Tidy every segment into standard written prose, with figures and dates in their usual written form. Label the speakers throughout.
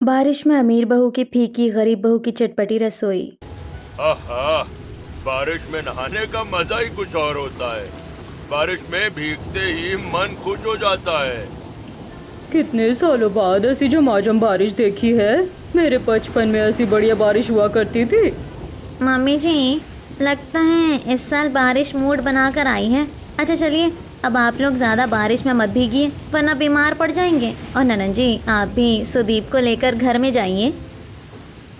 Speaker 1: बारिश में अमीर बहू की फीकी, गरीब बहू की चटपटी रसोई।
Speaker 2: आहा, बारिश में नहाने का मजा ही कुछ और होता है। बारिश में भीगते ही मन खुश हो जाता है।
Speaker 1: कितने सालों बाद ऐसी झमाझम बारिश देखी है। मेरे बचपन में ऐसी बढ़िया बारिश हुआ करती थी।
Speaker 3: मम्मी जी, लगता है इस साल बारिश मूड बनाकर आई है। अच्छा चलिए, अब आप लोग ज़्यादा बारिश में मत भीगिए वरना बीमार पड़ जाएंगे। और ननन जी, आप भी सुदीप को लेकर घर में जाइए।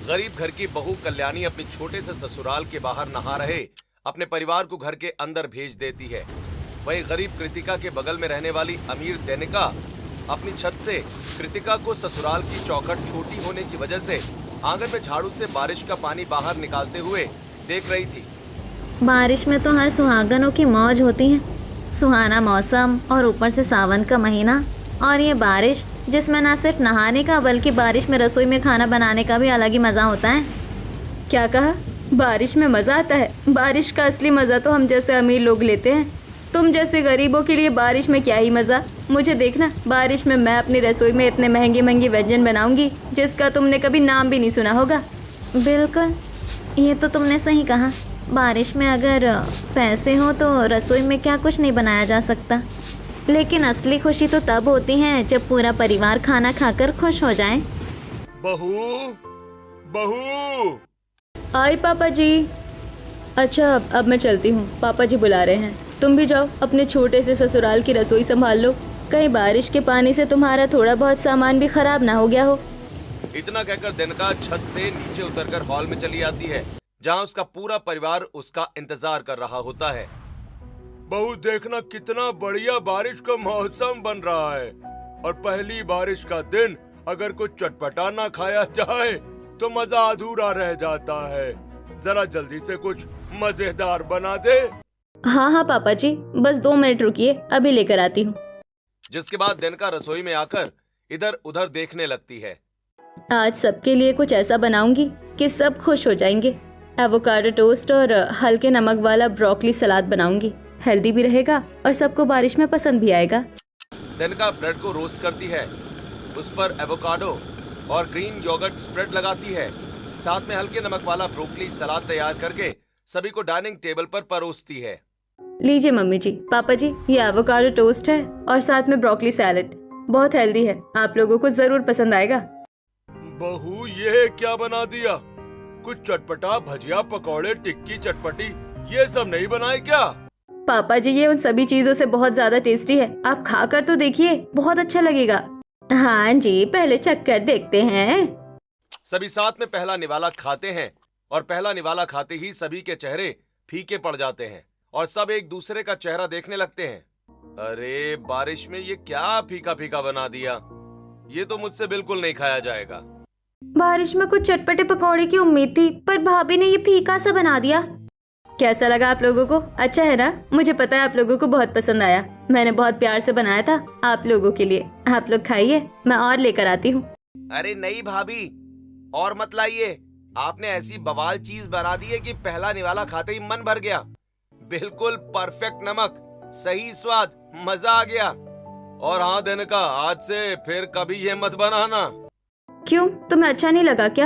Speaker 4: गरीब घर की बहू कल्याणी अपने छोटे से ससुराल के बाहर नहा रहे अपने परिवार को घर के अंदर भेज देती है। वही गरीब कृतिका के बगल में रहने वाली अमीर देनिका अपनी छत से कृतिका को ससुराल की चौखट छोटी होने की वजह से आंगन में झाड़ू से बारिश का पानी बाहर निकालते हुए देख रही थी।
Speaker 3: बारिश में तो हर सुहागनों की मौज होती है। सुहाना मौसम और ऊपर से सावन का महीना, और ये बारिश जिसमें ना सिर्फ नहाने का बल्कि बारिश में रसोई में खाना बनाने का भी अलग ही मज़ा होता है।
Speaker 1: क्या कहा? बारिश में मज़ा आता है? बारिश का असली मज़ा तो हम जैसे अमीर लोग लेते हैं। तुम जैसे गरीबों के लिए बारिश में क्या ही मज़ा। मुझे देखना, बारिश में मैं अपनी रसोई में इतने महंगे महंगे व्यंजन बनाऊंगी जिसका तुमने कभी नाम भी नहीं सुना होगा।
Speaker 3: बिल्कुल, ये तो तुमने सही कहा। बारिश में अगर पैसे हो तो रसोई में क्या कुछ नहीं बनाया जा सकता, लेकिन असली खुशी तो तब होती है जब पूरा परिवार खाना खाकर खुश हो जाए।
Speaker 2: बहू, बहू।
Speaker 1: आई पापा जी। अच्छा, अब मैं चलती हूँ, पापा जी बुला रहे हैं। तुम भी जाओ, अपने छोटे से ससुराल की रसोई संभाल लो। कहीं बारिश के पानी से तुम्हारा थोड़ा बहुत सामान भी खराब ना हो गया हो।
Speaker 4: इतना कहकर देनिका छत से नीचे उतरकर हॉल में चली आती है, जहां उसका पूरा परिवार उसका इंतजार कर रहा होता है।
Speaker 2: बहू, देखना कितना बढ़िया बारिश का मौसम बन रहा है। और पहली बारिश का दिन अगर कुछ चटपटा ना खाया जाए तो मजा अधूरा रह जाता है। जरा जल्दी से कुछ मजेदार बना दे।
Speaker 1: हाँ हाँ पापा जी, बस 2 मिनट रुकिए, अभी लेकर आती हूँ।
Speaker 4: जिसके बाद देनिका रसोई में आकर इधर उधर देखने लगती है।
Speaker 1: आज सबके लिए कुछ ऐसा बनाऊंगी कि सब खुश हो जाएंगे। एवोकाडो टोस्ट और हल्के नमक वाला ब्रोकली सलाद बनाऊंगी। हेल्दी भी रहेगा और सबको बारिश में पसंद भी आएगा।
Speaker 4: देनिका ब्रेड को रोस्ट करती है, उस पर एवोकाडो और ग्रीन योगर्ट स्प्रेड लगाती है। साथ में हल्के नमक वाला ब्रोकली सलाद तैयार करके सभी को डाइनिंग टेबल पर परोसती है।
Speaker 1: लीजिए मम्मी जी, पापा जी, ये एवोकाडो टोस्ट है और साथ में ब्रोकली सैलेड। बहुत हेल्दी है, आप लोगों को जरूर पसंद आएगा।
Speaker 2: बहू, ये क्या बना दिया? कुछ चटपटा, भजिया, पकौड़े, टिक्की, चटपटी, ये सब नहीं बनाए क्या?
Speaker 1: पापा जी, ये उन सभी चीजों से बहुत ज्यादा टेस्टी है। आप खाकर तो देखिए, बहुत अच्छा लगेगा। हाँ जी, पहले चक्कर देखते हैं।
Speaker 4: सभी साथ में पहला निवाला खाते हैं और पहला निवाला खाते ही सभी के चेहरे फीके पड़ जाते हैं और सब एक दूसरे का चेहरा देखने लगते हैं। अरे, बारिश में ये क्या फीका फीका बना दिया? ये तो मुझसे बिल्कुल नहीं खाया जाएगा।
Speaker 1: बारिश में कुछ चटपटे पकौड़े की उम्मीद थी, पर भाभी ने ये फीका सा बना दिया। कैसा लगा आप लोगों को? अच्छा है ना? मुझे पता है आप लोगों को बहुत पसंद आया। मैंने बहुत प्यार से बनाया था आप लोगों के लिए। आप लोग खाइए, मैं और लेकर आती हूँ।
Speaker 4: अरे नहीं भाभी, और मत लाइए। आपने ऐसी बवाल चीज बना दी है कि पहला निवाला खाते ही मन भर गया। बिल्कुल परफेक्ट नमक, सही स्वाद, मजा आ गया। और हाँ देनिका, आज से फिर कभी ये मत बनाना।
Speaker 1: क्यों, तुम्हें अच्छा नहीं लगा क्या?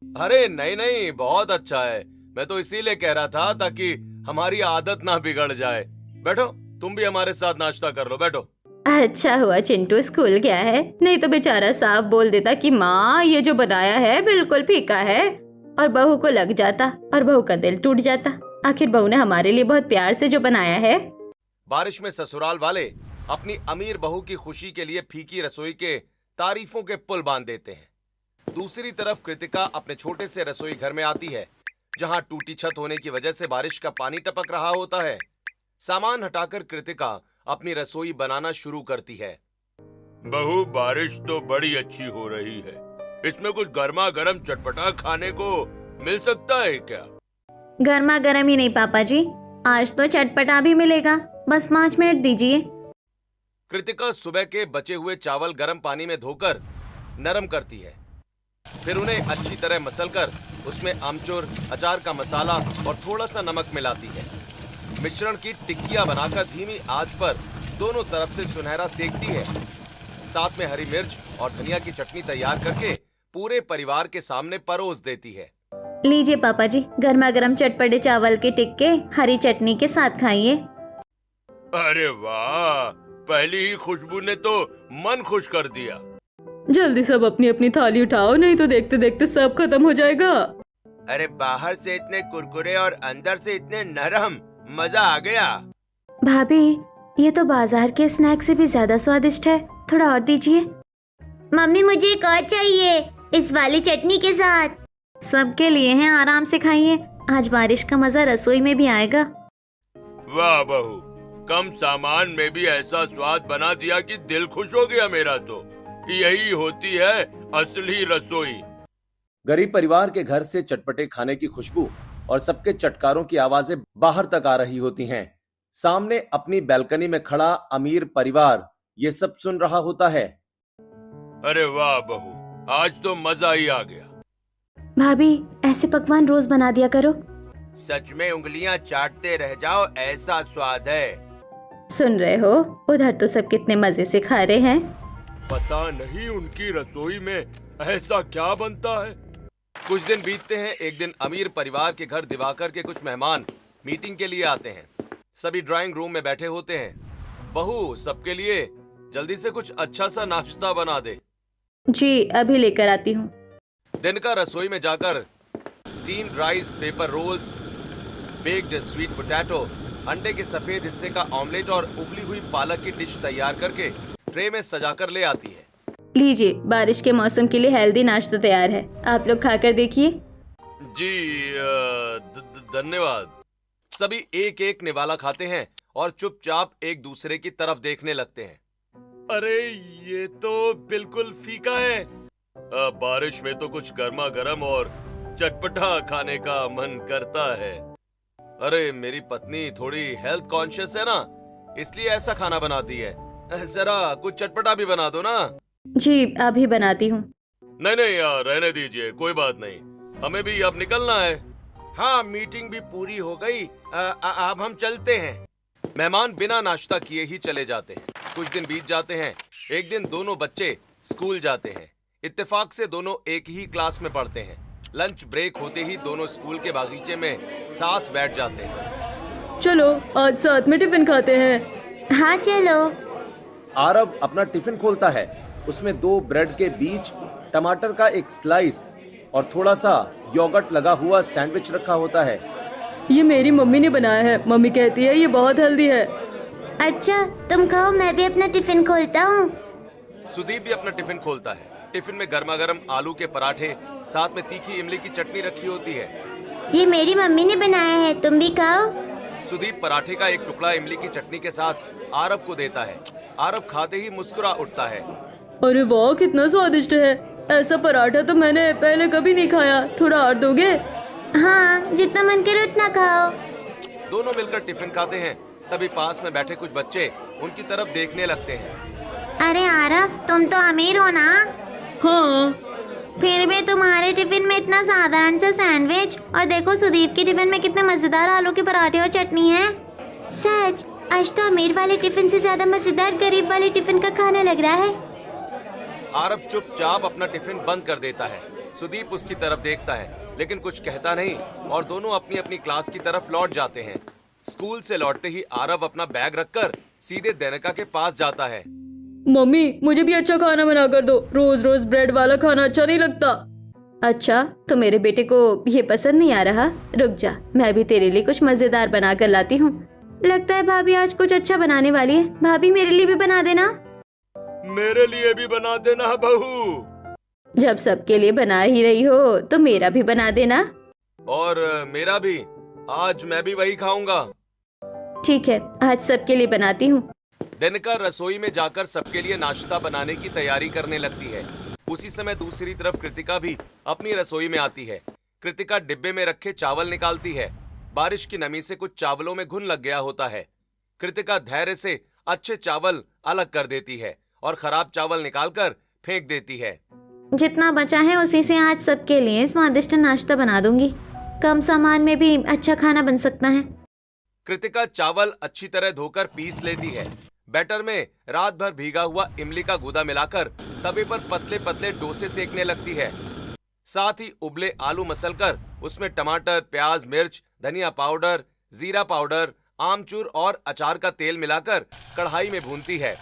Speaker 4: अरे नहीं नहीं, बहुत अच्छा है। मैं तो इसीलिए कह रहा था ताकि हमारी आदत ना बिगड़ जाए। बैठो, तुम भी हमारे साथ नाश्ता कर लो, बैठो।
Speaker 1: अच्छा हुआ चिंटू स्कूल गया है, नहीं तो बेचारा साफ बोल देता कि माँ ये जो बनाया है बिल्कुल फीका है, और बहू को लग जाता और बहू का दिल टूट जाता। आखिर बहू ने हमारे लिए बहुत प्यार से जो बनाया है।
Speaker 4: बारिश में ससुराल वाले अपनी अमीर बहू की खुशी के लिए फीकी रसोई के तारीफों के पुल बांध देते हैं। दूसरी तरफ कृतिका अपने छोटे से रसोई घर में आती है, जहां टूटी छत होने की वजह से बारिश का पानी टपक रहा होता है। सामान हटाकर कृतिका अपनी रसोई बनाना शुरू करती है।
Speaker 2: बहू, बारिश तो बड़ी अच्छी हो रही है। इसमें कुछ गर्मा गर्म चटपटा खाने को मिल सकता है क्या?
Speaker 3: गर्मा गर्म ही नहीं पापा जी, आज तो चटपटा भी मिलेगा। बस 5 मिनट दीजिए।
Speaker 4: कृतिका सुबह के बचे हुए चावल गर्म पानी में धोकर नरम करती है, फिर उन्हें अच्छी तरह मसलकर उसमें आमचूर, अचार का मसाला और थोड़ा सा नमक मिलाती है। मिश्रण की टिक्कियां बनाकर धीमी आंच पर दोनों तरफ से सुनहरा सेकती है। साथ में हरी मिर्च और धनिया की चटनी तैयार करके पूरे परिवार के सामने परोस देती है।
Speaker 3: लीजिए पापा जी, गर्मा गर्म चटपटे चावल के टिक्के हरी चटनी के साथ खाइए।
Speaker 2: अरे वाह, पहली ही खुशबू ने तो मन खुश कर दिया।
Speaker 1: जल्दी सब अपनी अपनी थाली उठाओ, नहीं तो देखते देखते सब खत्म हो जाएगा।
Speaker 2: अरे बाहर से इतने कुरकुरे और अंदर से इतने नरम, मजा आ गया।
Speaker 3: भाभी, ये तो बाजार के स्नैक से भी ज्यादा स्वादिष्ट है, थोड़ा और दीजिए। मम्मी मुझे एक और चाहिए, इस वाली चटनी के साथ। सबके लिए हैं, आराम से खाइए, आज बारिश का मजा रसोई में भी आएगा।
Speaker 2: वाह बहू, कम सामान में भी ऐसा स्वाद बना दिया कि दिल खुश हो गया मेरा तो। यही होती है असली रसोई।
Speaker 4: गरीब परिवार के घर से चटपटे खाने की खुशबू और सबके चटकारों की आवाजें बाहर तक आ रही होती हैं। सामने अपनी बैल्कनी में खड़ा अमीर परिवार ये सब सुन रहा होता है।
Speaker 2: अरे वाह बहू, आज तो मजा ही आ गया।
Speaker 3: भाभी, ऐसे पकवान रोज बना दिया करो।
Speaker 2: सच में उंगलियां चाटते रह जाओ, ऐसा स्वाद है।
Speaker 1: सुन रहे हो, उधर तो सब कितने मजे से खा रहे हैं।
Speaker 2: पता नहीं उनकी रसोई में ऐसा क्या बनता है।
Speaker 4: कुछ दिन बीतते हैं। एक दिन अमीर परिवार के घर दिवाकर के कुछ मेहमान मीटिंग के लिए आते हैं। सभी ड्राइंग रूम में बैठे होते हैं। बहू सबके लिए जल्दी से कुछ अच्छा सा नाश्ता बना दे।
Speaker 1: जी, अभी लेकर आती हूँ।
Speaker 4: दिन का रसोई में जाकर steamed rice, paper roles, baked sweet potato, अंडे के सफेद हिस्से का ऑमलेट और उबली हुई पालक की डिश तैयार करके ट्रे में सजाकर ले आती है।
Speaker 1: लीजिए, बारिश के मौसम के लिए हेल्दी नाश्ता तैयार है, आप लोग खाकर देखिए।
Speaker 4: जी धन्यवाद। सभी एक एक निवाला खाते हैं और चुपचाप एक दूसरे की तरफ देखने लगते हैं।
Speaker 2: अरे ये तो बिल्कुल फीका है। बारिश में तो कुछ गर्मा गर्म और चटपटा खाने का मन करता है।
Speaker 4: अरे मेरी पत्नी थोड़ी हेल्थ कॉन्शियस है ना, इसलिए ऐसा खाना बनाती है। जरा कुछ चटपटा भी बना दो ना।
Speaker 1: जी, अभी बनाती हूँ।
Speaker 2: नहीं नहीं यार, रहने दीजिए, कोई बात नहीं, हमें भी अब निकलना है। हाँ, मीटिंग भी पूरी हो गई, अब हम चलते हैं।
Speaker 4: मेहमान बिना नाश्ता किए ही चले जाते हैं। कुछ दिन बीत जाते हैं। एक दिन दोनों बच्चे स्कूल जाते हैं। इत्तेफाक से दोनों एक ही क्लास में पढ़ते हैं। लंच ब्रेक होते ही दोनों स्कूल के बागीचे में साथ बैठ जाते हैं।
Speaker 1: चलो आज साथ में टिफिन खाते हैं।
Speaker 3: हाँ चलो।
Speaker 4: आरव अपना टिफिन खोलता है। उसमें 2 ब्रेड के बीच, टमाटर का एक स्लाइस और थोड़ा सा योगर्ट लगा हुआ सैंडविच रखा होता है।
Speaker 1: ये मेरी मम्मी ने बनाया है, मम्मी कहती है ये बहुत हेल्दी है।
Speaker 3: अच्छा, तुम खाओ, मैं भी अपना टिफिन खोलता हूँ।
Speaker 4: सुदीप भी अपना टिफिन खोलता है। टिफिन में गर्मा गर्म आलू के पराठे, साथ में तीखी इमली की चटनी रखी होती है।
Speaker 3: ये मेरी मम्मी ने बनाया है, तुम भी खाओ।
Speaker 4: सुदीप पराठे का एक टुकड़ा इमली की चटनी के साथ आरव को देता है। आरव खाते ही मुस्कुरा उठता है।
Speaker 1: अरे वाह, कितना स्वादिष्ट है, ऐसा पराठा तो मैंने पहले कभी नहीं खाया। थोड़ा और दोगे?
Speaker 3: हाँ, जितना मन करे उतना खाओ।
Speaker 4: दोनों मिलकर टिफिन खाते हैं। तभी पास में बैठे कुछ बच्चे उनकी तरफ देखने लगते हैं।
Speaker 3: अरे आरव, तुम तो अमीर हो ना,
Speaker 1: हाँ।
Speaker 3: फिर भी तुम्हारे टिफिन में इतना साधारण सा सैंडविच, और देखो सुदीप के टिफिन में कितने मजेदार आलू के पराठे और चटनी है। सच, आज तो अमीर वाले टिफिन से ज्यादा मजेदार गरीब वाले टिफिन का खाना लग रहा है।
Speaker 4: आरव चुपचाप अपना टिफिन बंद कर देता है। सुदीप उसकी तरफ देखता है लेकिन कुछ कहता नहीं और दोनों अपनी अपनी क्लास की तरफ लौट जाते हैं। स्कूल से लौटते ही आरव अपना बैग रखकर सीधे देनिका के पास जाता है।
Speaker 1: मम्मी, मुझे भी अच्छा खाना बना कर दो, रोज रोज ब्रेड वाला खाना अच्छा नहीं लगता। अच्छा, तो मेरे बेटे को ये पसंद नहीं आ रहा? रुक जा, मैं भी तेरे लिए कुछ मजेदार बना कर लाती हूँ। लगता है भाभी आज कुछ अच्छा बनाने वाली है। भाभी, मेरे लिए भी बना देना।
Speaker 2: मेरे लिए भी बना देना बहू।
Speaker 1: जब सबके लिए बना ही रही हो तो मेरा भी बना देना।
Speaker 4: और मेरा भी, आज मैं भी वही खाऊंगा।
Speaker 1: ठीक है, आज सबके लिए बनाती हूँ।
Speaker 4: देनिका रसोई में जाकर सबके लिए नाश्ता बनाने की तैयारी करने लगती है। उसी समय दूसरी तरफ कृतिका भी अपनी रसोई में आती है। कृतिका डिब्बे में रखे चावल निकालती है। बारिश की नमी से कुछ चावलों में घुन लग गया होता है। कृतिका धैर्य से अच्छे चावल अलग कर देती है और खराब चावल निकालकर फेंक देती है।
Speaker 3: जितना बचा है उसी से आज सबके लिए स्वादिष्ट नाश्ता बना दूंगी। कम सामान में भी अच्छा खाना बन सकता है।
Speaker 4: कृतिका चावल अच्छी तरह धोकर पीस लेती है। बैटर में रात भर भीगा हुआ इमली का गूदा मिलाकर तवे पर पतले पतले डोसे सेकने लगती है। साथ ही उबले आलू मसलकर उसमें टमाटर, प्याज, मिर्च, धनिया पाउडर, जीरा पाउडर, आमचूर और अचार का तेल मिलाकर कढ़ाई में भूनती है।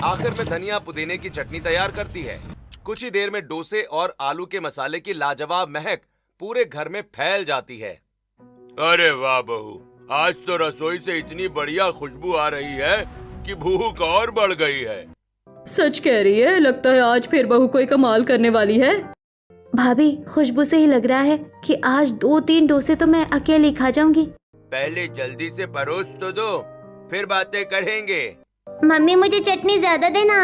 Speaker 4: आखिर में धनिया पुदीने की चटनी तैयार करती है। कुछ ही देर में डोसे और आलू के मसाले की लाजवाब महक पूरे घर में फैल जाती है।
Speaker 2: अरे वाह बहू, आज तो रसोई से इतनी बढ़िया खुशबू आ रही है कि भूख और बढ़ गई है।
Speaker 1: सच कह रही है, लगता है आज फिर बहू कोई कमाल करने वाली है।
Speaker 3: भाभी, खुशबू से ही लग रहा है कि आज 2-3 डोसे तो मैं अकेली खा जाऊंगी।
Speaker 2: पहले जल्दी से परोस तो दो, फिर बातें करेंगे।
Speaker 3: मम्मी, मुझे चटनी ज्यादा देना।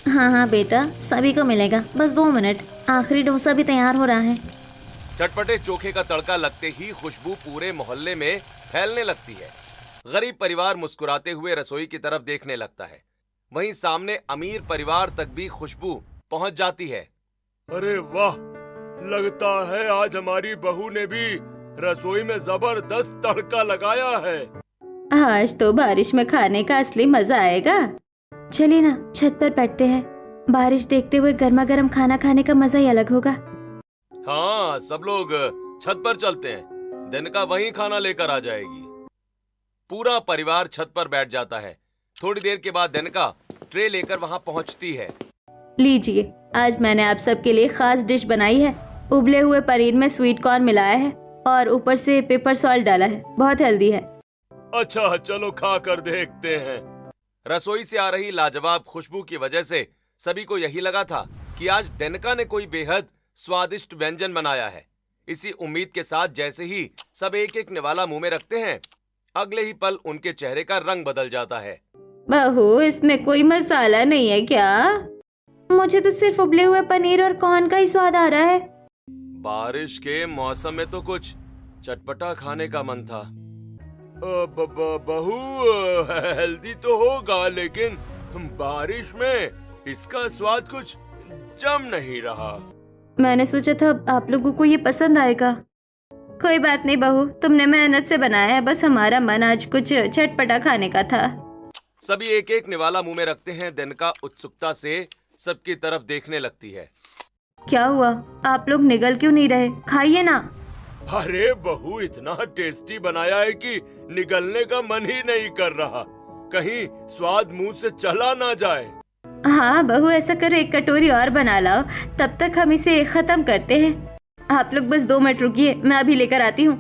Speaker 3: हाँ हाँ बेटा, सभी को मिलेगा, बस 2 मिनट, आखिरी डोसा भी तैयार हो रहा है।
Speaker 4: चटपटे चोखे का तड़का लगते ही खुशबू पूरे मोहल्ले में फैलने लगती है। गरीब परिवार मुस्कुराते हुए रसोई की तरफ देखने लगता है। वहीं सामने अमीर परिवार तक भी खुशबू पहुंच जाती है।
Speaker 2: अरे वाह, लगता है आज हमारी बहू ने भी रसोई में जबरदस्त तड़का लगाया है।
Speaker 1: आज तो बारिश में खाने का असली मजा आएगा।
Speaker 3: चलिए ना, छत पर बैठते हैं। बारिश देखते हुए गर्मा गर्म खाना खाने का मजा ही अलग होगा।
Speaker 4: हाँ, सब लोग छत पर चलते हैं। दिनका वहीं खाना लेकर आ जाएगी। पूरा परिवार छत पर बैठ जाता है। थोड़ी देर के बाद दिनका ट्रे लेकर वहां पहुंचती है।
Speaker 1: लीजिए, आज मैंने आप सबके लिए खास डिश बनाई है। उबले हुए पनीर में स्वीट कॉर्न मिलाया है और ऊपर से पेपर सॉल्ट डाला है। बहुत हेल्दी है।
Speaker 2: अच्छा, चलो खा कर देखते हैं।
Speaker 4: रसोई से आ रही लाजवाब खुशबू की वजह से सभी को यही लगा था कि आज दिनका ने कोई बेहद स्वादिष्ट व्यंजन बनाया है। इसी उम्मीद के साथ जैसे ही सब एक एक निवाला मुंह में रखते हैं, अगले ही पल उनके चेहरे का रंग बदल जाता है।
Speaker 1: बहू, इसमें कोई मसाला नहीं है क्या?
Speaker 3: मुझे तो सिर्फ उबले हुए पनीर और कॉर्न का ही स्वाद आ रहा है।
Speaker 4: बारिश के मौसम में तो कुछ चटपटा खाने का मन था।
Speaker 2: बहू, हेल्दी तो होगा, लेकिन बारिश में इसका स्वाद कुछ जम नहीं रहा।
Speaker 1: मैंने सोचा था आप लोगों को ये पसंद आएगा। कोई बात नहीं बहू, तुमने मेहनत से बनाया है, बस हमारा मन आज कुछ चटपटा खाने का था।
Speaker 4: सभी एक एक निवाला मुंह में रखते हैं। दिनका उत्सुकता से सबकी तरफ देखने लगती है।
Speaker 1: क्या हुआ, आप लोग निगल क्यों नहीं रहे? खाइए ना।
Speaker 2: अरे बहू, इतना टेस्टी बनाया है कि निगलने का मन ही नहीं कर रहा। कहीं स्वाद मुंह से चला ना जाए।
Speaker 1: हाँ बहू, ऐसा करो, एक कटोरी और बना लाओ, तब तक हम इसे खत्म करते हैं। आप लोग बस 2 मिनट रुकिए, मैं अभी लेकर आती हूँ।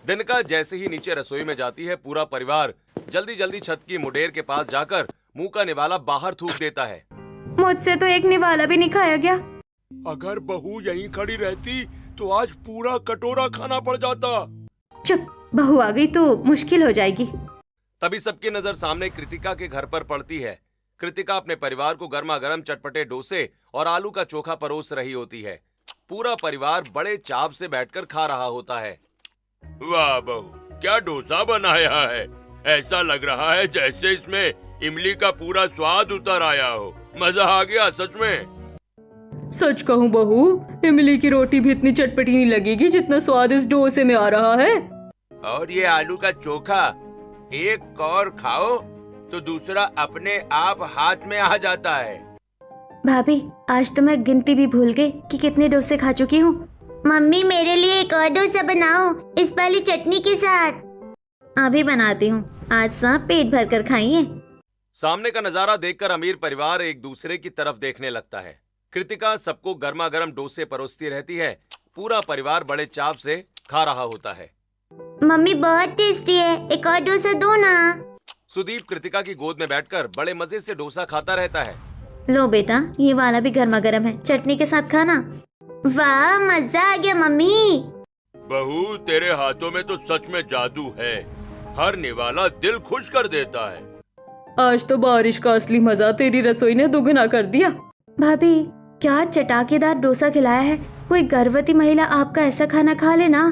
Speaker 4: दिनका जैसे ही नीचे रसोई में जाती है, पूरा परिवार जल्दी जल्दी छत की मुडेर के पास जाकर मुंह का निवाला बाहर थूक देता है।
Speaker 1: मुझसे तो एक निवाला भी नहीं खाया गया।
Speaker 2: अगर बहू यहीं खड़ी रहती तो आज पूरा कटोरा खाना पड़ जाता।
Speaker 1: चुप, बहू आ गई तो मुश्किल हो जाएगी।
Speaker 4: तभी सबकी नजर सामने कृतिका के घर पर पड़ती है। कृतिका अपने परिवार को गर्मा गर्म चटपटे डोसे और आलू का चोखा परोस रही होती है। पूरा परिवार बड़े चाव से बैठकर खा रहा होता है।
Speaker 2: वाह बहू, क्या डोसा बनाया है। ऐसा लग रहा है जैसे इसमें इमली का पूरा स्वाद उतर आया हो। मजा आ गया सच में।
Speaker 1: सच कहूँ बहू, इमली की रोटी भी इतनी चटपटी नहीं लगेगी जितना स्वाद इस डोसे में आ रहा है।
Speaker 2: और ये आलू का चोखा, एक और खाओ तो दूसरा अपने आप हाथ में आ जाता है।
Speaker 3: भाभी, आज तो मैं गिनती भी भूल गई कि कितने डोसे खा चुकी हूँ। मम्मी, मेरे लिए एक और डोसा बनाओ, इस वाली चटनी के साथ। अभी बनाती हूँ, आज सब पेट भर कर खाइए।
Speaker 4: सामने का नजारा देखकर अमीर परिवार एक दूसरे की तरफ देखने लगता है। कृतिका सबको गर्मा गर्म डोसे परोसती रहती है। पूरा परिवार बड़े चाव से खा रहा होता है।
Speaker 3: मम्मी, बहुत टेस्टी है, एक और डोसा दो ना।
Speaker 4: सुदीप कृतिका की गोद में बैठकर बड़े मजे से डोसा खाता रहता है।
Speaker 3: लो बेटा, ये वाला भी गर्मा गर्म है, चटनी के साथ खाना। वाह, मजा आ गया मम्मी।
Speaker 2: बहू, तेरे हाथों में तो सच में जादू है। हर निवाला दिल खुश कर देता है।
Speaker 1: आज तो बारिश का असली मजा तेरी रसोई ने दोगुना कर दिया।
Speaker 3: भाभी, क्या चटाकेदार डोसा खिलाया है। कोई गर्भवती महिला आपका ऐसा खाना खा ले ना,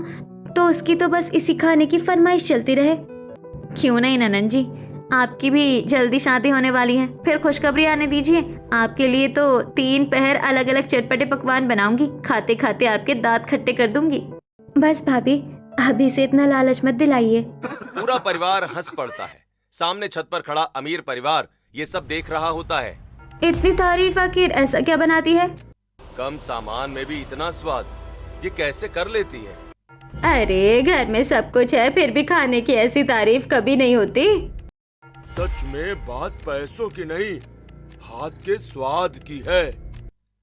Speaker 3: तो उसकी तो बस इसी खाने की फरमाइश चलती रहे। क्यों नहीं ननन जी, आपकी भी जल्दी शादी होने वाली है, फिर खुशखबरी आने दीजिए। आपके लिए तो 3 पहर अलग अलग चटपटे पकवान बनाऊंगी, खाते खाते आपके दांत खट्टे कर दूंगी। बस भाभी, अभी से इतना लालच मत दिलाइए।
Speaker 4: पूरा परिवार हंस पड़ता है। सामने छत पर खड़ा अमीर परिवार ये सब देख रहा होता है।
Speaker 1: इतनी तारीफ आखिर ऐसा क्या बनाती है?
Speaker 4: कम सामान में भी इतना स्वाद, ये कैसे कर लेती है?
Speaker 1: अरे घर में सब कुछ है, फिर भी खाने की ऐसी तारीफ कभी नहीं होती।
Speaker 2: सच में बात पैसों की नहीं, हाथ के स्वाद की है।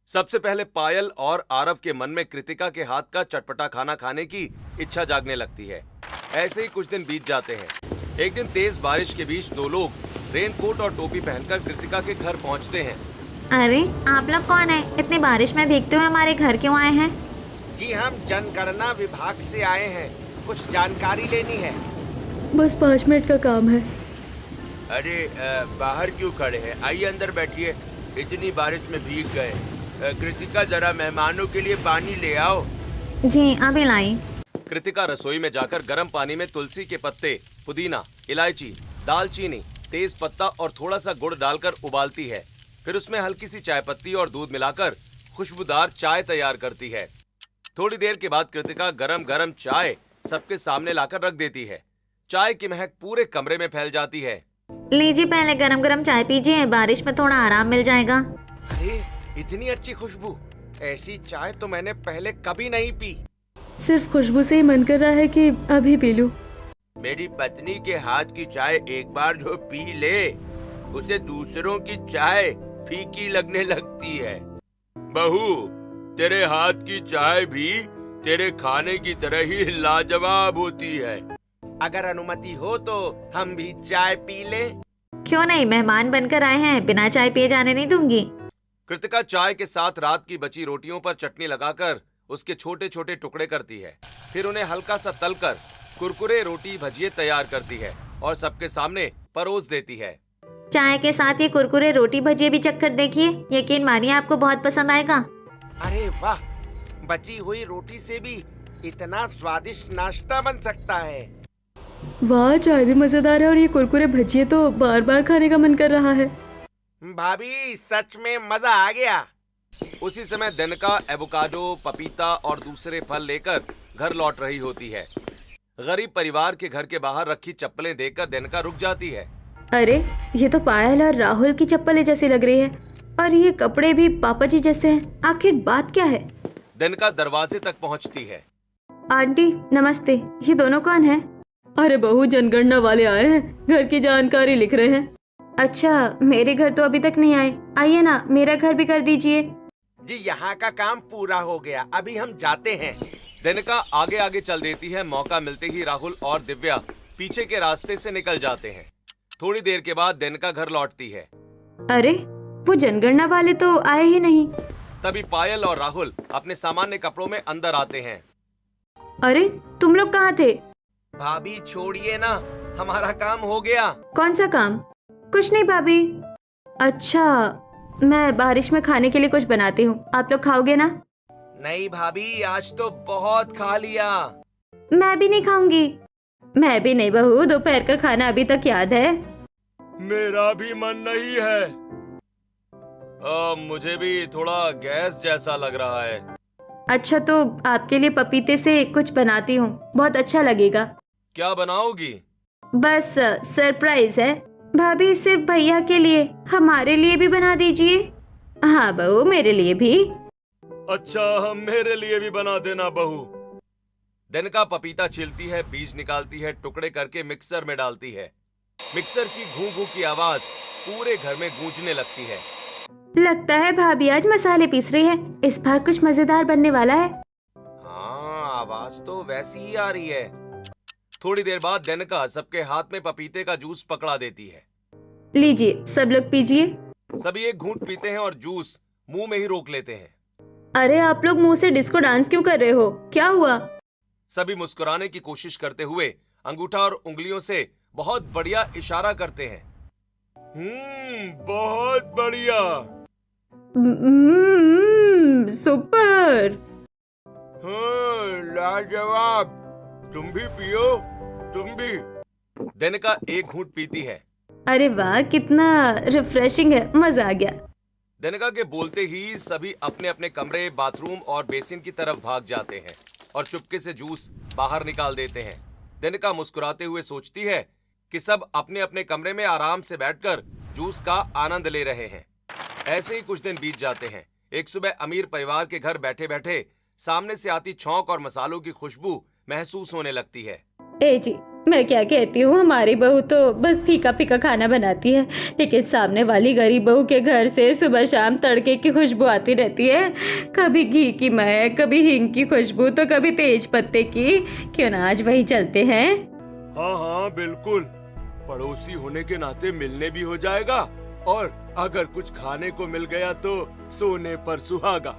Speaker 4: सबसे पहले पायल और आरव के मन में कृतिका के हाथ का चटपटा खाना खाने की इच्छा जागने लगती है। ऐसे ही कुछ दिन बीत जाते हैं। एक दिन तेज बारिश के बीच दो लोग रेनकोट और टोपी पहनकर कृतिका के घर पहुंचते हैं।
Speaker 3: अरे आप लोग कौन है? इतनी बारिश में भीगते हुए हमारे घर क्यों आए हैं?
Speaker 5: जी हम जनगणना विभाग से आए हैं, कुछ जानकारी लेनी है।
Speaker 1: बस 5 मिनट का काम है।
Speaker 5: अरे बाहर क्यों खड़े हैं? आइए अंदर बैठिए। इतनी बारिश में भीग गए। कृतिका जरा मेहमानों के लिए पानी ले आओ।
Speaker 3: जी अभी लाई।
Speaker 4: कृतिका रसोई में जाकर गर्म पानी में तुलसी के पत्ते, पुदीना, इलायची, दालचीनी, तेज पत्ता और थोड़ा सा गुड़ डालकर उबालती है। फिर उसमें हल्की सी चाय पत्ती और दूध मिलाकर खुशबूदार चाय तैयार करती है। थोड़ी देर के बाद कृतिका गरम गरम चाय सबके सामने लाकर रख देती है। चाय की महक पूरे कमरे में फैल जाती है।
Speaker 3: लीजिए पहले गरम गरम चाय पीजिए, बारिश में थोड़ा आराम मिल जाएगा।
Speaker 5: अरे इतनी अच्छी खुशबू, ऐसी चाय तो मैंने पहले कभी नहीं पी।
Speaker 1: सिर्फ खुशबू से ही मन कर रहा है कि अभी पी लूं।
Speaker 5: मेरी पत्नी के हाथ की चाय एक बार जो पी ले, उसे दूसरों की चाय फीकी लगने लगती है।
Speaker 2: बहू, तेरे हाथ की चाय भी तेरे खाने की तरह ही लाजवाब होती है।
Speaker 5: अगर अनुमति हो तो हम भी चाय पी लें।
Speaker 3: क्यों नहीं, मेहमान बनकर आए हैं, बिना चाय पिए जाने नहीं दूंगी।
Speaker 4: कृतिका चाय के साथ रात की बची रोटियों पर चटनी लगाकर उसके छोटे छोटे टुकड़े करती है। फिर उन्हें हल्का सा तलकर कुरकुरे रोटी भजिए तैयार करती है और सबके सामने परोस देती है।
Speaker 3: चाय के साथ ये कुरकुरे रोटी भजिए भी चक्कर देखिए, यकीन मानिए आपको बहुत पसंद आएगा।
Speaker 5: अरे वाह, बची हुई रोटी से भी इतना स्वादिष्ट नाश्ता बन सकता है।
Speaker 1: वाह, चाय भी मजेदार है और ये कुरकुरे भजिए तो बार बार खाने का मन कर रहा है।
Speaker 5: भाभी सच में मजा आ गया।
Speaker 4: उसी समय दनका एवोकाडो, पपीता और दूसरे फल लेकर घर लौट रही होती है। गरीब परिवार के घर के बाहर रखी चप्पलें देखकर दनका रुक जाती है।
Speaker 1: अरे ये तो पायल और राहुल की चप्पलें जैसी लग रही है और ये कपड़े भी पापा जी जैसे हैं। आखिर बात क्या है?
Speaker 4: दनका दरवाजे तक पहुंचती है।
Speaker 1: आंटी नमस्ते, ये दोनों कौन है? अरे बहू, जनगणना वाले आए हैं, घर की जानकारी लिख रहे हैं। अच्छा, मेरे घर तो अभी तक नहीं आए। आइए ना, मेरा घर भी कर दीजिए।
Speaker 5: जी यहाँ का काम पूरा हो गया, अभी हम जाते हैं।
Speaker 4: दनका आगे आगे चल देती है। मौका मिलते ही राहुल और दिव्या पीछे के रास्ते से निकल जाते हैं। थोड़ी देर के बाद दनका घर लौटती है।
Speaker 1: अरे वो जनगणना वाले तो आए ही नहीं।
Speaker 4: तभी पायल और राहुल अपने सामान्य कपड़ों में अंदर आते हैं।
Speaker 1: अरे तुम लोग कहाँ थे?
Speaker 5: भाभी छोड़िए ना, हमारा काम हो गया।
Speaker 1: कौन सा काम? कुछ नहीं भाभी। अच्छा, मैं बारिश में खाने के लिए कुछ बनाती हूँ, आप लोग खाओगे ना?
Speaker 5: नहीं भाभी, आज तो बहुत खा लिया।
Speaker 1: मैं भी नहीं खाऊंगी। मैं भी नहीं बहू, दोपहर का खाना अभी तक याद है।
Speaker 2: मेरा भी मन नहीं है।
Speaker 4: मुझे भी थोड़ा गैस जैसा लग रहा है।
Speaker 1: अच्छा तो आपके लिए पपीते से कुछ बनाती हूँ, बहुत अच्छा लगेगा।
Speaker 4: क्या बनाओगी?
Speaker 1: बस सरप्राइज है भाभी, सिर्फ भैया के लिए, हमारे लिए भी बना दीजिए। हाँ बहू, मेरे लिए भी।
Speaker 2: अच्छा, मेरे लिए भी बना देना बहू।
Speaker 4: दनका पपीता छीलती है, बीज निकालती है, टुकड़े करके मिक्सर में डालती है। मिक्सर की घू घू की आवाज पूरे घर में गूंजने लगती है।
Speaker 1: लगता है भाभी आज मसाले पीस रही है, इस बार कुछ मजेदार बनने वाला है।
Speaker 4: हाँ, आवाज तो वैसी ही आ रही है। थोड़ी देर बाद दनका सबके हाथ में पपीते का जूस पकड़ा देती है।
Speaker 1: लीजिए, सब लोग पीजिए।
Speaker 4: सभी एक घूंट पीते हैं और जूस मुंह में ही रोक लेते हैं।
Speaker 1: अरे आप लोग मुंह से डिस्को डांस क्यों कर रहे हो? क्या हुआ?
Speaker 4: सभी मुस्कुराने की कोशिश करते हुए अंगूठा और उंगलियों से बहुत बढ़िया इशारा करते हैं।
Speaker 2: बहुत बढ़िया।
Speaker 1: सुपर।
Speaker 2: हाँ, लाजवाब। तुम भी पियो, तुम भी।
Speaker 4: दनका एक घूंट पीती है।
Speaker 1: अरे वाह, कितना रिफ्रेशिंग है, मजा आ गया।
Speaker 4: दनका के बोलते ही सभी अपने अपने कमरे, बाथरूम और बेसिन की तरफ भाग जाते हैं और चुपके से जूस बाहर निकाल देते हैं। दनका मुस्कुराते हुए सोचती है कि सब अपने अपने कमरे में आराम से बैठकर जूस का आनंद ले रहे हैं। ऐसे ही कुछ दिन बीत जाते हैं। एक सुबह अमीर परिवार के घर बैठे बैठे सामने से आती छौंक और मसालों की खुशबू महसूस होने लगती है।
Speaker 1: ए जी, मैं क्या कहती हूँ, हमारी बहू तो बस फीका फीका खाना बनाती है, लेकिन सामने वाली गरीब बहू के घर से सुबह शाम तड़के की खुशबू आती रहती है। कभी घी की महक, कभी हींग की खुशबू, तो कभी तेज पत्ते की। क्यों ना आज वही चलते हैं?
Speaker 2: हाँ हाँ बिल्कुल, पड़ोसी होने के नाते मिलने भी हो जाएगा और अगर कुछ खाने को मिल गया तो सोने पर सुहागा।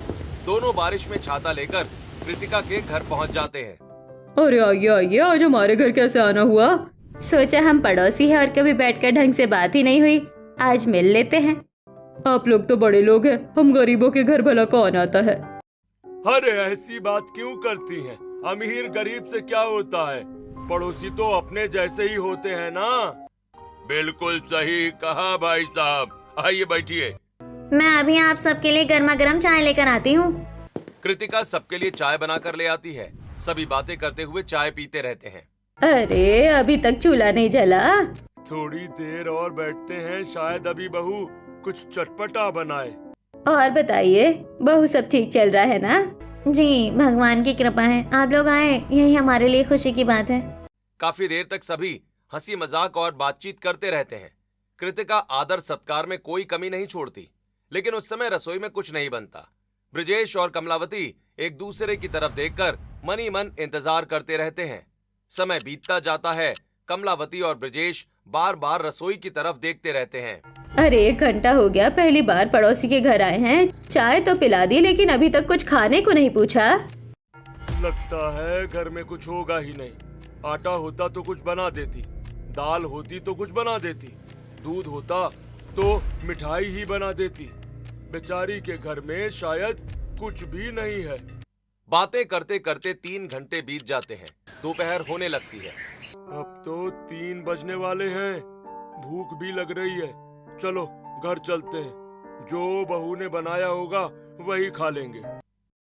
Speaker 4: दोनों बारिश में छाता लेकर कृतिका के घर पहुंच जाते हैं।
Speaker 1: अरे आइए आइए, आज हमारे घर कैसे आना हुआ? सोचा हम पड़ोसी हैं और कभी बैठकर ढंग से बात ही नहीं हुई, आज मिल लेते हैं। आप लोग तो बड़े लोग हैं, हम गरीबों के घर भला कौन आता है?
Speaker 2: अरे ऐसी बात क्यों करती हैं? अमीर गरीब से क्या होता है, पड़ोसी तो अपने जैसे ही होते हैं ना। बिल्कुल सही कहा भाई साहब, आइए बैठिए।
Speaker 3: मैं अभी आप सबके लिए गर्मा गर्म चाय लेकर आती हूँ।
Speaker 4: कृतिका सबके लिए चाय बनाकर ले आती है। सभी बातें करते हुए चाय पीते रहते हैं।
Speaker 1: अरे अभी तक चूल्हा नहीं जला?
Speaker 2: थोड़ी देर और बैठते हैं, शायद अभी बहू कुछ चटपटा बनाए।
Speaker 1: और बताइए, बहू सब ठीक चल रहा है ना?
Speaker 3: जी भगवान की कृपा है, आप लोग आए यही हमारे लिए खुशी की बात है।
Speaker 4: काफी देर तक सभी हंसी मजाक और बातचीत करते रहते हैं। कृतिका आदर सत्कार में कोई कमी नहीं छोड़ती, लेकिन उस समय रसोई में कुछ नहीं बनता। ब्रजेश और कमलावती एक दूसरे की तरफ देखकर मन ही मन इंतजार करते रहते हैं। समय बीतता जाता है। कमलावती और ब्रजेश बार बार रसोई की तरफ देखते रहते हैं।
Speaker 1: अरे 1 घंटा हो गया, पहली बार पड़ोसी के घर आए हैं, चाय तो पिला दी लेकिन अभी तक कुछ खाने को नहीं पूछा।
Speaker 2: लगता है घर में कुछ होगा ही नहीं। आटा होता तो कुछ बना देती, दाल होती तो कुछ बना देती, दूध होता तो मिठाई ही बना देती। बेचारी के घर में शायद कुछ भी नहीं है।
Speaker 4: बातें करते करते 3 घंटे बीत जाते हैं। दोपहर होने लगती है।
Speaker 2: अब तो 3 बजने वाले हैं, भूख भी लग रही है। चलो घर चलते हैं, जो बहू ने बनाया होगा वही खा लेंगे।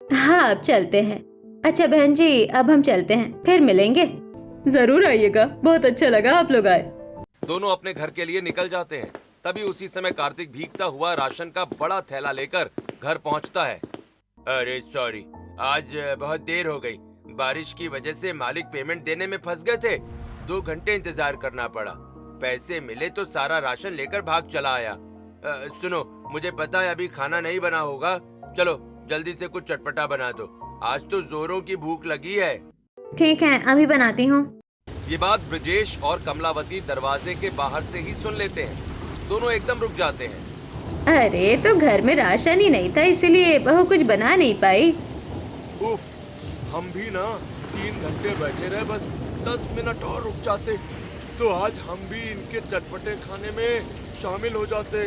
Speaker 1: हाँ अब चलते हैं। अच्छा बहन जी, अब हम चलते हैं, फिर मिलेंगे। जरूर आइएगा, बहुत अच्छा लगा आप लोग आए।
Speaker 4: दोनों अपने घर के लिए निकल जाते हैं। तभी उसी समय कार्तिक भीगता हुआ राशन का बड़ा थैला लेकर घर पहुंचता है।
Speaker 5: अरे सॉरी, आज बहुत देर हो गई। बारिश की वजह से मालिक पेमेंट देने में फंस गए थे। 2 घंटे इंतजार करना पड़ा। पैसे मिले तो सारा राशन लेकर भाग चला आया। सुनो, मुझे पता है अभी खाना नहीं बना होगा, चलो जल्दी से कुछ चटपटा बना दो। आज तो जोरों की भूख लगी है।
Speaker 3: ठीक है, अभी बनाती हूँ।
Speaker 4: ये बात ब्रजेश और कमलावती दरवाजे के बाहर से ही सुन लेते हैं। दोनों एकदम रुक जाते हैं।
Speaker 1: अरे तो घर में राशन ही नहीं था, इसलिए बहू कुछ बना नहीं पाई।
Speaker 2: उफ, हम भी ना 3 घंटे बैठे रहे, बस 10 मिनट और रुक जाते तो आज हम भी इनके चटपटे खाने में शामिल हो जाते।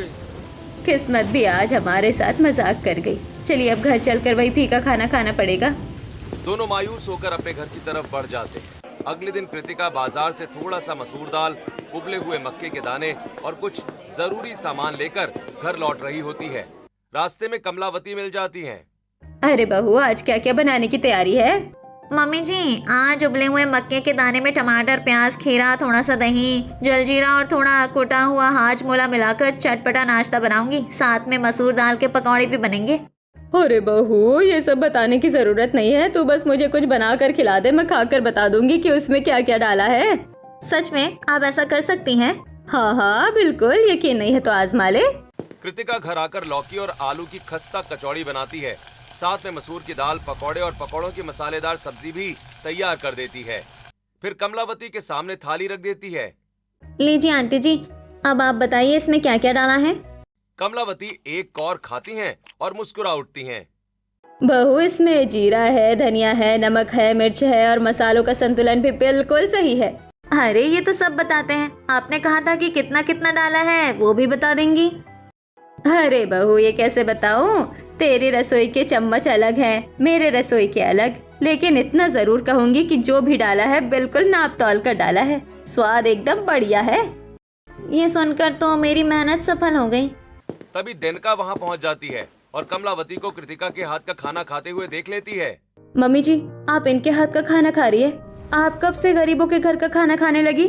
Speaker 1: किस्मत भी आज हमारे साथ मजाक कर गई। चलिए अब घर चलकर वही फीका खाना खाना पड़ेगा।
Speaker 4: दोनों मायूस होकर अपने घर की तरफ बढ़ जाते हैं। अगले दिन कृतिका बाजार से थोड़ा सा मसूर दाल, उबले हुए मक्के के दाने और कुछ जरूरी सामान लेकर घर लौट रही होती है। रास्ते में कमलावती मिल जाती हैं।
Speaker 1: अरे बहू, आज क्या क्या बनाने की तैयारी है?
Speaker 3: मम्मी जी, आज उबले हुए मक्के के दाने में टमाटर, प्याज, खीरा, थोड़ा सा दही, जलजीरा और थोड़ा कुटा हुआ हाजमोला मिलाकर चटपटा नाश्ता बनाऊंगी। साथ में मसूर दाल के पकौड़े भी बनेंगे।
Speaker 1: अरे बहू, ये सब बताने की जरूरत नहीं है, तू बस मुझे कुछ बना कर खिला दे, मैं खाकर बता दूंगी कि उसमें क्या क्या डाला है।
Speaker 3: सच में आप ऐसा कर सकती हैं?
Speaker 1: हाँ हाँ बिल्कुल, यकीन नहीं है तो आजमा ले।
Speaker 4: कृतिका घर आकर लौकी और आलू की खस्ता कचौड़ी बनाती है। साथ में मसूर की दाल, पकौड़े और पकौड़ों की मसालेदार सब्जी भी तैयार कर देती है। फिर कमलावती के सामने थाली रख देती है।
Speaker 3: लीजिए आंटी जी, अब आप बताइए इसमें क्या क्या डाला है।
Speaker 4: कमलावती एक कौर खाती हैं और मुस्कुरा उठती हैं।
Speaker 1: बहू, इसमें जीरा है, धनिया है, नमक है, मिर्च है और मसालों का संतुलन भी बिल्कुल सही है।
Speaker 3: अरे ये तो सब बताते हैं, आपने कहा था कि कितना कितना डाला है वो भी बता देंगी।
Speaker 1: अरे बहू, ये कैसे बताऊं? तेरी रसोई के चम्मच अलग हैं, मेरे रसोई के अलग, लेकिन इतना जरूर कहूंगी कि जो भी डाला है बिल्कुल नाप तौल कर डाला है। स्वाद एकदम बढ़िया है।
Speaker 3: ये सुनकर तो मेरी मेहनत सफल हो गई।
Speaker 4: तभी देनका वहाँ पहुँच जाती है और कमलावती को कृतिका के हाथ का खाना खाते हुए देख लेती है।
Speaker 1: मम्मी जी, आप इनके हाथ का खाना खा रही है? आप कब से गरीबों के घर का खाना खाने लगी?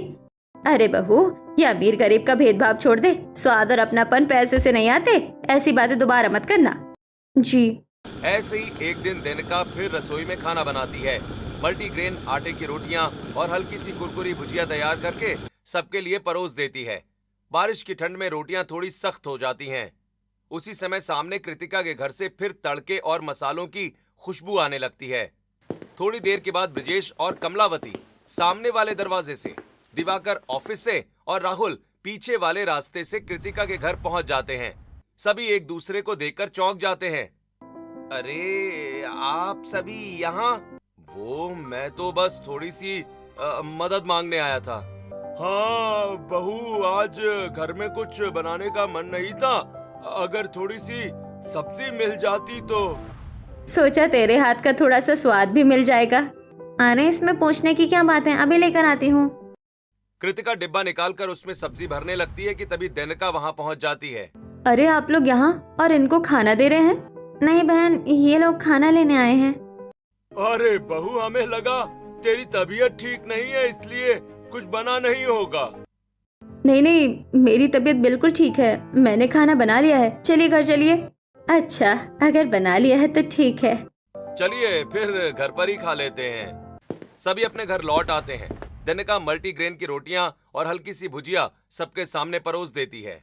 Speaker 1: अरे बहू, ये अमीर गरीब का भेदभाव छोड़ दे। स्वाद और अपनापन पैसे से नहीं आते। ऐसी बातें दोबारा मत करना। जी।
Speaker 4: ऐसे ही एक दिन देनिका फिर रसोई में खाना बनाती है। मल्टीग्रेन आटे की रोटियां और हल्की सी कुरकुरी भुजिया तैयार करके सबके लिए परोस देती है। बारिश की ठंड में रोटियां थोड़ी सख्त हो जाती हैं। उसी समय सामने कृतिका के घर से फिर तड़के और मसालों की खुशबू आने लगती है। थोड़ी देर के बाद ब्रजेश और कमलावती सामने वाले दरवाजे से, दिवाकर ऑफिस से और राहुल पीछे वाले रास्ते से कृतिका के घर पहुंच जाते हैं। सभी एक दूसरे को देखकर चौंक जाते हैं। अरे आप सभी यहाँ? वो मैं तो बस थोड़ी सी मदद मांगने आया था।
Speaker 2: हाँ बहू, आज घर में कुछ बनाने का मन नहीं था। अगर थोड़ी सी सब्जी मिल जाती तो।
Speaker 1: सोचा तेरे हाथ का थोड़ा सा स्वाद भी मिल जाएगा।
Speaker 3: अरे इसमें पूछने की क्या बात है, अभी लेकर आती हूँ।
Speaker 4: कृतिका डिब्बा निकालकर उसमें सब्जी भरने लगती है कि तभी देनिका वहां पहुंच जाती है।
Speaker 1: अरे आप लोग यहाँ और इनको खाना दे रहे हैं?
Speaker 3: नहीं बहन, ये लोग खाना लेने आए हैं।
Speaker 2: अरे बहू, हमें लगा तेरी तबीयत ठीक नहीं है इसलिए कुछ बना नहीं होगा।
Speaker 1: नहीं नहीं, मेरी तबीयत बिल्कुल ठीक है। मैंने खाना बना लिया है। चलिए घर चलिए। अच्छा, अगर बना लिया है तो ठीक है।
Speaker 4: चलिए फिर घर पर ही खा लेते हैं। सभी अपने घर लौट आते हैं। देनिका मल्टीग्रेन की रोटियां और हल्की सी भुजिया सबके सामने परोस देती है।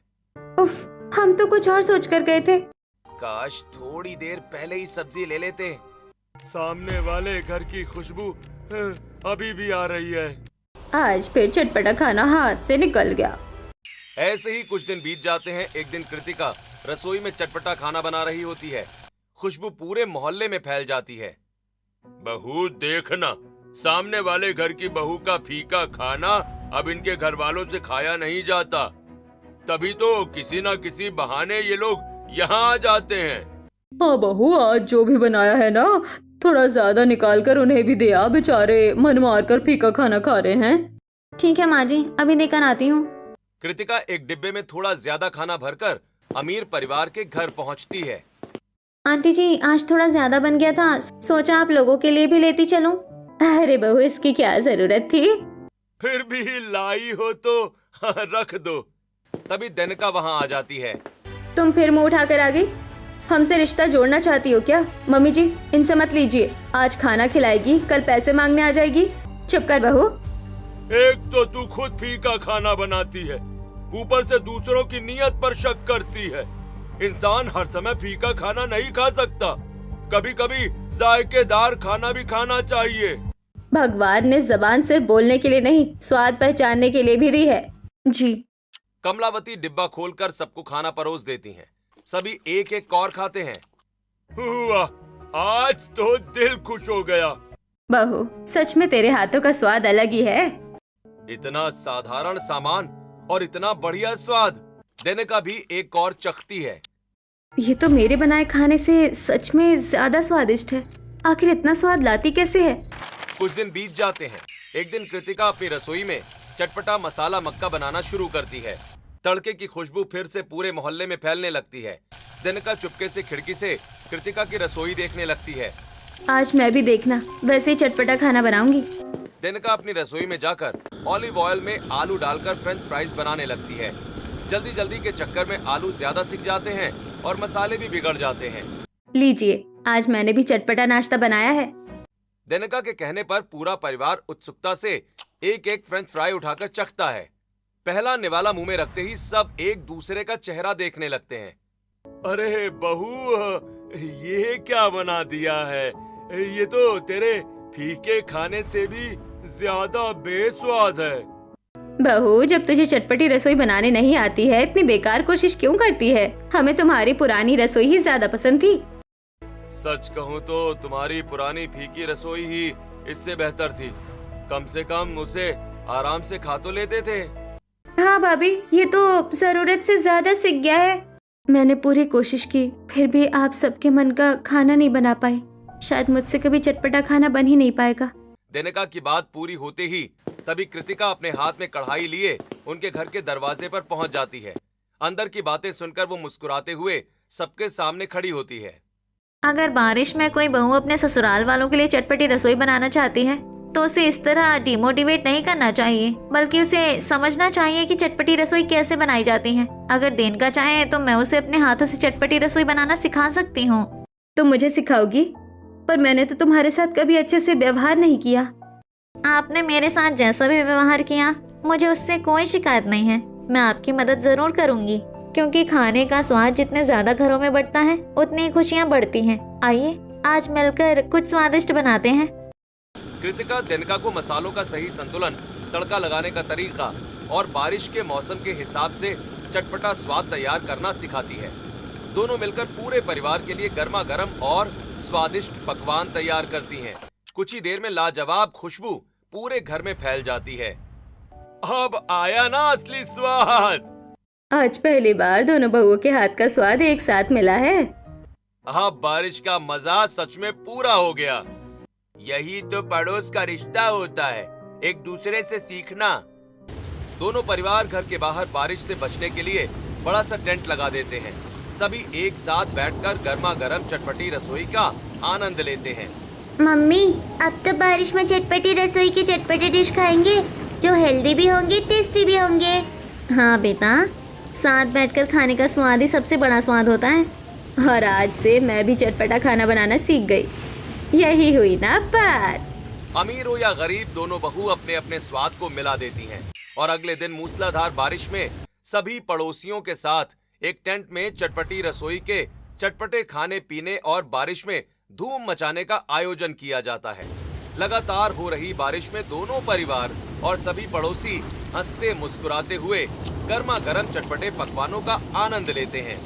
Speaker 1: उफ, हम तो कुछ और सोच कर गए थे।
Speaker 4: काश थोड़ी देर पहले ही सब्जी ले लेते।
Speaker 2: सामने वाले घर की खुशबू अभी भी आ रही है।
Speaker 1: आज फिर चटपटा खाना हाथ से निकल गया।
Speaker 4: ऐसे ही कुछ दिन बीत जाते हैं। एक दिन कृतिका रसोई में चटपटा खाना बना रही होती है। खुशबू पूरे मोहल्ले में फैल जाती है।
Speaker 2: बहू देखना, सामने वाले घर की बहू का फीका खाना अब इनके घर वालों से खाया नहीं जाता। तभी तो किसी ना किसी बहाने ये लोग यहाँ आ जाते हैं।
Speaker 1: हाँ बहू, आज जो भी बनाया है ना, थोड़ा ज्यादा निकाल कर उन्हें भी दिया। बेचारे मन मार कर फीका खाना खा रहे हैं।
Speaker 3: ठीक है माँ जी, अभी देकर आती हूँ।
Speaker 4: कृतिका एक डिब्बे में थोड़ा ज्यादा खाना भरकर अमीर परिवार के घर पहुंचती है।
Speaker 3: आंटी जी, आज थोड़ा ज्यादा बन गया था, सोचा आप लोगों के लिए भी लेती चलूं।
Speaker 1: अरे बहू, इसकी क्या जरूरत थी?
Speaker 2: फिर भी लाई हो तो रख दो।
Speaker 4: तभी देनिका वहां आ जाती है।
Speaker 1: तुम फिर मुंह उठाकर आ गई। हमसे रिश्ता जोड़ना चाहती हो क्या? मम्मी जी, इनसे मत लीजिए। आज खाना खिलाएगी, कल पैसे मांगने आ जाएगी। चुप कर बहू।
Speaker 2: एक तो तू खुद फीका खाना बनाती है, ऊपर से दूसरों की नीयत पर शक करती है। इंसान हर समय फीका खाना नहीं खा सकता। कभी कभी जायकेदार खाना भी खाना चाहिए।
Speaker 1: भगवान ने जबान सिर्फ बोलने के लिए नहीं, स्वाद पहचानने के लिए भी दी है। जी।
Speaker 4: कमलावती डिब्बा खोलकर सबको खाना परोस देती हैं। सभी एक एक कौर खाते हैं।
Speaker 2: हुआ, आज तो दिल खुश हो गया।
Speaker 1: बहू, सच में तेरे हाथों का स्वाद अलग ही है।
Speaker 4: इतना साधारण सामान और इतना बढ़िया स्वाद। देनिका भी एक कौर चखती है।
Speaker 1: ये तो मेरे बनाए खाने से सच में ज्यादा स्वादिष्ट है। आखिर इतना स्वाद लाती कैसे है?
Speaker 4: कुछ दिन बीत जाते हैं। एक दिन कृतिका अपनी रसोई में चटपटा मसाला मक्का बनाना शुरू करती है। तड़के की खुशबू फिर से पूरे मोहल्ले में फैलने लगती है। देनिका चुपके से खिड़की से कृतिका की रसोई देखने लगती है।
Speaker 1: आज मैं भी देखना वैसे ही चटपटा खाना बनाऊंगी।
Speaker 4: देनिका अपनी रसोई में जाकर ऑलिव ऑयल में आलू डालकर फ्रेंच फ्राइज बनाने लगती है। जल्दी जल्दी के चक्कर में आलू ज्यादा सिक जाते हैं और मसाले भी बिगड़ जाते हैं।
Speaker 1: लीजिए, आज मैंने भी चटपटा नाश्ता बनाया है।
Speaker 4: देनिका के कहने पर पूरा परिवार उत्सुकता से एक एक फ्रेंच फ्राई उठाकर चखता है। पहला निवाला मुंह में रखते ही सब एक दूसरे का चेहरा देखने लगते हैं।
Speaker 2: अरे बहू, ये क्या बना दिया है? ये तो तेरे फीके खाने से भी ज्यादा बेस्वाद है।
Speaker 1: बहू, जब तुझे चटपटी रसोई बनाने नहीं आती है, इतनी बेकार कोशिश क्यों करती है? हमें तुम्हारी पुरानी रसोई ही ज्यादा पसंद थी।
Speaker 4: सच कहूँ तो तुम्हारी पुरानी फीकी रसोई ही इससे बेहतर थी। कम से कम उसे आराम से खा तो लेते थे।
Speaker 1: हाँ भाभी, ये तो जरूरत से ज्यादा सिक गया है। मैंने पूरी कोशिश की, फिर भी आप सबके मन का खाना नहीं बना पाए। शायद मुझसे कभी चटपटा खाना बन ही नहीं पाएगा।
Speaker 4: देनिका की बात पूरी होते ही तभी कृतिका अपने हाथ में कढ़ाई लिए उनके घर के दरवाजे पर पहुंच जाती है। अंदर की बातें सुनकर वो मुस्कुराते हुए सबके सामने खड़ी होती है।
Speaker 3: अगर बारिश में कोई बहू अपने ससुराल वालों के लिए चटपटी रसोई बनाना चाहती है तो उसे इस तरह डिमोटिवेट नहीं करना चाहिए, बल्कि उसे समझना चाहिए कि चटपटी रसोई कैसे बनाई जाती है। अगर देनका चाहे तो मैं उसे अपने हाथों से चटपटी रसोई बनाना सिखा सकती हूँ।
Speaker 1: तुम मुझे सिखाओगी? पर मैंने तो तुम्हारे साथ कभी अच्छे से व्यवहार नहीं किया।
Speaker 3: आपने मेरे साथ जैसा भी व्यवहार किया, मुझे उससे कोई शिकायत नहीं है। मैं आपकी मदद जरूर करूंगी, क्योंकि खाने का स्वाद जितने ज्यादा घरों में बढ़ता है उतनी ही खुशियाँ बढ़ती हैं। आइए आज मिलकर कुछ स्वादिष्ट बनाते हैं।
Speaker 4: कृतिका देनका को मसालों का सही संतुलन, तड़का लगाने का तरीका और बारिश के मौसम के हिसाब से चटपटा स्वाद तैयार करना सिखाती है। दोनों मिलकर पूरे परिवार के लिए गर्मा गर्म और स्वादिष्ट पकवान तैयार करती हैं। कुछ ही देर में लाजवाब खुशबू पूरे घर में फैल जाती है।
Speaker 2: अब आया ना असली स्वाद।
Speaker 1: आज पहली बार दोनों बहुओं के हाथ का स्वाद एक साथ मिला है।
Speaker 4: अब बारिश का मजा सच में पूरा हो गया। यही तो पड़ोस का रिश्ता होता है, एक दूसरे से सीखना। दोनों परिवार घर के बाहर बारिश से बचने के लिए बड़ा सा टेंट लगा देते हैं। सभी एक साथ बैठकर गर्मा गर्म चटपटी रसोई का आनंद लेते हैं।
Speaker 3: मम्मी, अब तो बारिश में चटपटी रसोई की चटपटी डिश खाएंगे, जो हेल्दी भी होंगे, टेस्टी भी होंगे। हाँ बेटा, साथ बैठकर खाने का स्वाद ही सबसे बड़ा स्वाद होता है।
Speaker 1: और आज से मैं भी चटपटा खाना बनाना सीख गई। यही हुई ना बात।
Speaker 4: अमीर हो या गरीब, दोनों बहू अपने अपने स्वाद को मिला देती हैं। और अगले दिन मूसलाधार बारिश में सभी पड़ोसियों के साथ एक टेंट में चटपटी रसोई के चटपटे खाने पीने और बारिश में धूम मचाने का आयोजन किया जाता है। लगातार हो रही बारिश में दोनों परिवार और सभी पड़ोसी हंसते मुस्कुराते हुए गर्मा गर्म चटपटे पकवानों का आनंद लेते हैं।